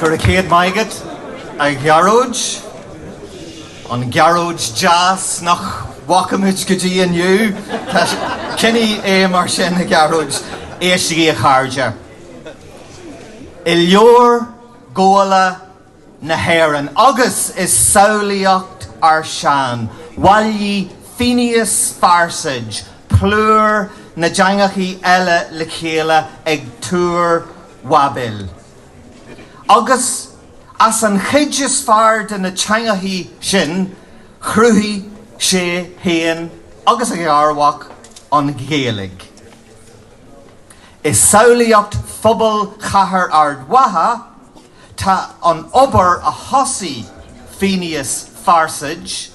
Gur chéad maigad a Gaeilge, an Gaeilge jazz nach Wachamut go dtí aniu, tá cinní mar sin na Gaeilge éistigí a chairde. I leor góla na hÉireann, agus is saolaíocht ar sean, bhailí Phineas Farsage, plúr na deangachaí eile le chéile ag túr wabil. Agus as an chuid is fearr de na teangachaí sin, chrúthaí sé héan agus ag armhach an Gaeilge. Is saolaíocht phobal chathair ard watha, tá an obair a thosaí Phineas Farsage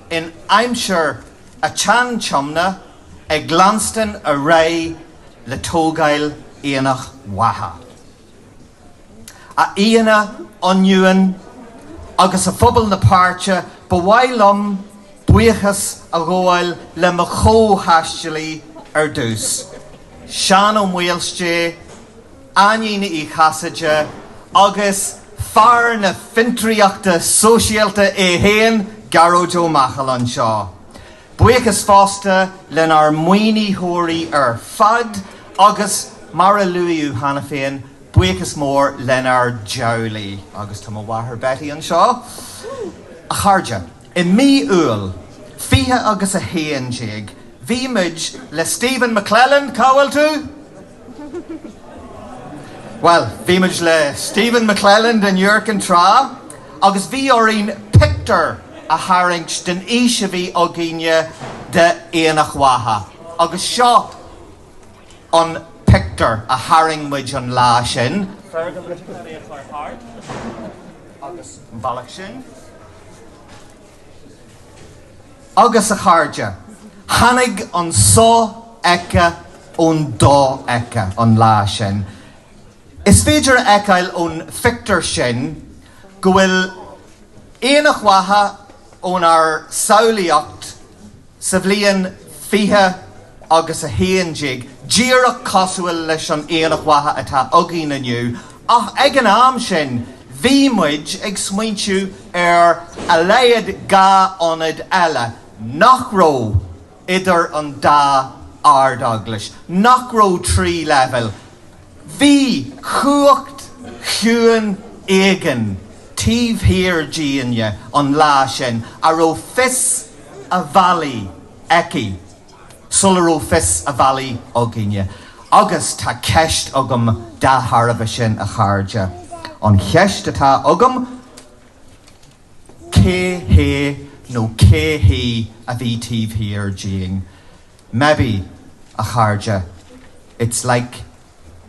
in aimsir a tean chumna ag glanstan a ré le tógáil Aonach Mhacha. A íana aniuan agus a phobal na páirte ba bhailm buchas a gháil le mo chóthaistealaí ar dús. Sean ó Mhailste, Aonach í Chasaide, agus fear na fintriíochta sóisialta é héan Gaeilge Mhacha an seo. Buchas fásta len ar muoiníthirí ar fad, agus mar a luíú hana féin, buchas mór len ar jowlaí, agus tá mo bhathair Betty an seo. A chairde, I mí úil, fiche agus a héan déag, bhí muid le Stephen McClellan, cáhfuil tú? Well, bhí muid le Stephen McClellan den Jurcan Trá, agus bhí orín picture a haringt den íse bhí ó gine de Aonach Mhacha. Agus seo an picture a haring muid an lá sin. Agus bhealach sin. Agus a chairde, tháinig an só eice ón dó eice an lá sin. Is féidir eiceil ón fictar sin go bhfuil Aonach Mhacha ón ar saolaíocht sa bhliain fiche agus a héan déag, díreach cosúil leis an Aonach Mhacha atá againn aniu, ach ag an am sin, bhí muid ag smaointiú ar a leiad gá ionad eile, nach ró idir an dá ardaglis, nach ró trí level. Bhí chuacht chuan éigean tíomh hir díine an lá sin a ró fis a bhallaí eici, sular ró fis a bhallaí óginne. Agus tá ceist agam dá tharbh sin a chairde. An cheist atá agam cé nó cé a bhí tíomh hir díing. Maybe a chairde, it's like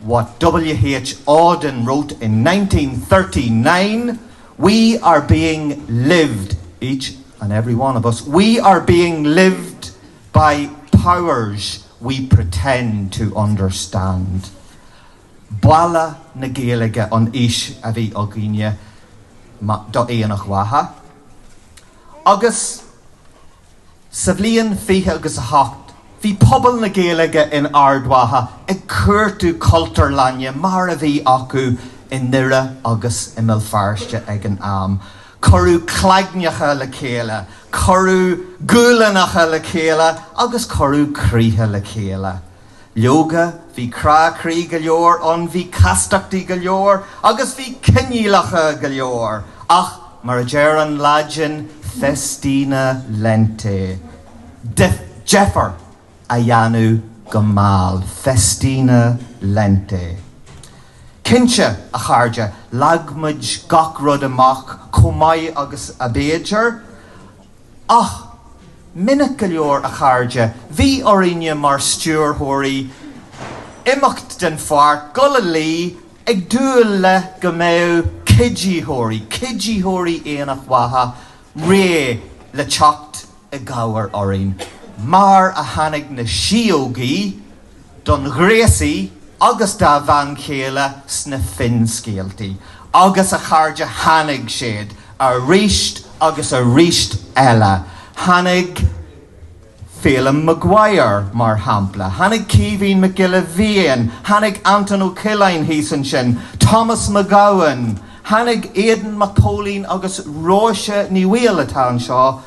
what W.H. Auden wrote in 1939, we are being lived, each and every one of us, we are being lived by powers we pretend to understand. Bala na Gaeilge an ish a bhí óginne do Aonach Mhacha. Agus sa bhliain fiche agus a hocht, bhí pobal na Gaeilge in Ard Mhacha ag cuairtú cultúr lanne mar a bhí acu in nire agus i millfarste ag an am. Corú claigneacha le chéile, corú gúlanacha le chéile, agus corú críthe le chéile. Leoga, bhí crácrí go leor, an bhí castachtaí go leor, agus bhí cinílacha go leor. Ach, mar a deir an láidin festína lente. Jeffer a dheanú go máil, festína lente. Cinse a chairde, lagmuid gach rud amach, comai agus a béidir. Ach, minic go leor a chairde, bhí oríne mar stúrthirí, imeacht den fearr, gula lí, ag dúil le go mbeadh cidíthirí Aonach Mhacha, ré le teacht i gabhar orín. Mar a tháinig na siógaí, don ghréasaí, agus dá bhain chéile sna finscéaltaí. Agus a chairde tháinig siad a ríist agus a ríist eile. Tháinig Phelim Maguire mar hampla, tháinig Caoimhín McGillivray, tháinig Anton O'Killine hísan sin, Thomas McGowan, Hannig Aidan McPolín agus Róise ní bhíal atá anseo.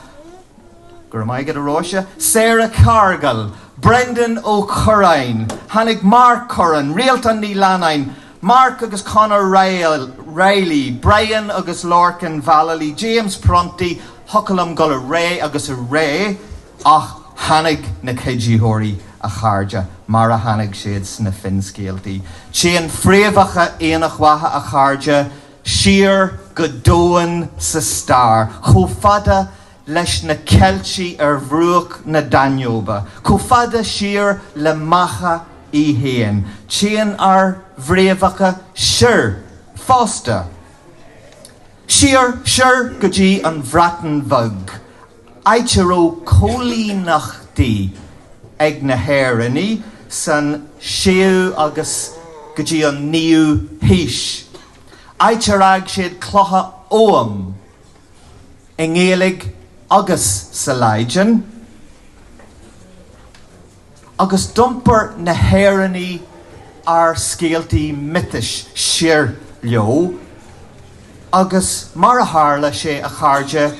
Gur mai get a Róise. Sarah Cargill, Brendan O'Charain, Hannig Mark Curran, Rialton ní Lanain, Mark agus Conor Riley, Brian agus Lorcan Valley, James Prunty, Huckalum Gulla Ray agus a Ray, ach Hannig na Céidíthóirí a Chairde, mar a Hannig siad sna finscéaltaí. Chéan fréamhacha Aonach Mhacha a Chairde, siar go dóin sa star, chomh fada leis na Celtí bhruach na Danóba, chomh fada siar le macha í héan. Chéan ar bhréamhacha siar, fásta. Siar go dtí an bhreatain bhog. Aitiró cólínachtaí ag na héireannaí san séú agus go dtí an níú híis. Aitirag siad clotha óam i nGaeilge agus sa Leidean, agus dumpar na héireannaí ar scéaltaí mitais siar leo, agus mar a tharla sé a Chairde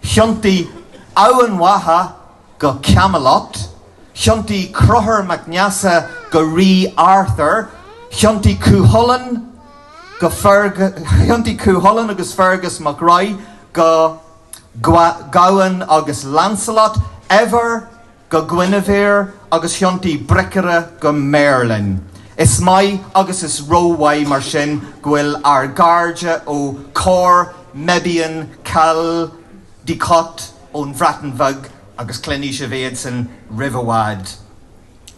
Chiantaí Aonach Mhacha go Camelot, Chiantaí Cruthair MacNeasa go Rí Arthur, Chiantaí Cúthailin agus Fergus MacRoy go Gawain agus Lancelot, Ever go Guinevere agus Chiantaí Bricere go Merlin. Is mai agus is róhhaid mar sin ghuiil ar Gaeilge ó Cór, Mebian, Cal, Dicot ón bhreatain bhog agus Cluny Siobhad san Riverwad.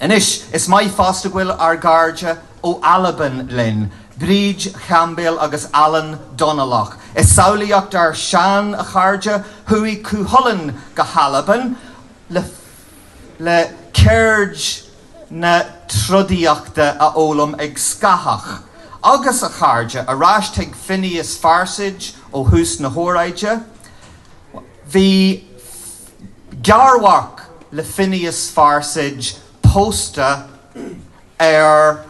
Inis, is mai fásta ghuiil ar Gaeilge ó Alban linn, Bríd Chambéal agus Alan Donalach. Is saolaíocht ar Sean a Chairde, Huí Cúthailin go Halaban, le céird na trudíochta a ólam ag scahach. Agus a Chairde, a ráistigh Phineas Farsaige ó Thús na Hóráide. Bhí gearmhach le Phineas Farsaige pósta ar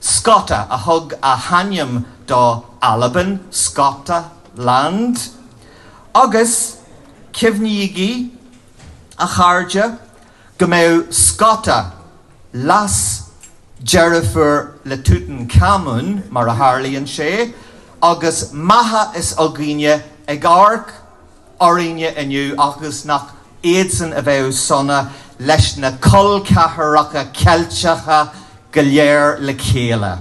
Scota a thug a Haniam do Alban, Scota land. Agus cimhníogaí a Chairde go mbeadh Scota las Jerifur le Tutankhamun mar a tharlaíonn sé, agus maithe is aghaine ag arc oríne inniu agus nach éadsan a bheith sonna leis na colcathairacha Ceilteacha go léir le chéile.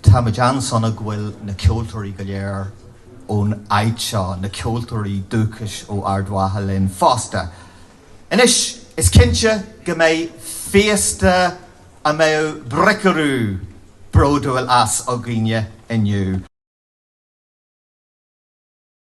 Tá muid an sonna ghuiil na ceoltóirí go léir ón Aid seo, na ceoltóirí dúchais ó ardmhaithe linn fásta. Inis, is cinnte go mbeidh féasta a mbeadh bricearú bródúil as aghaine inniu.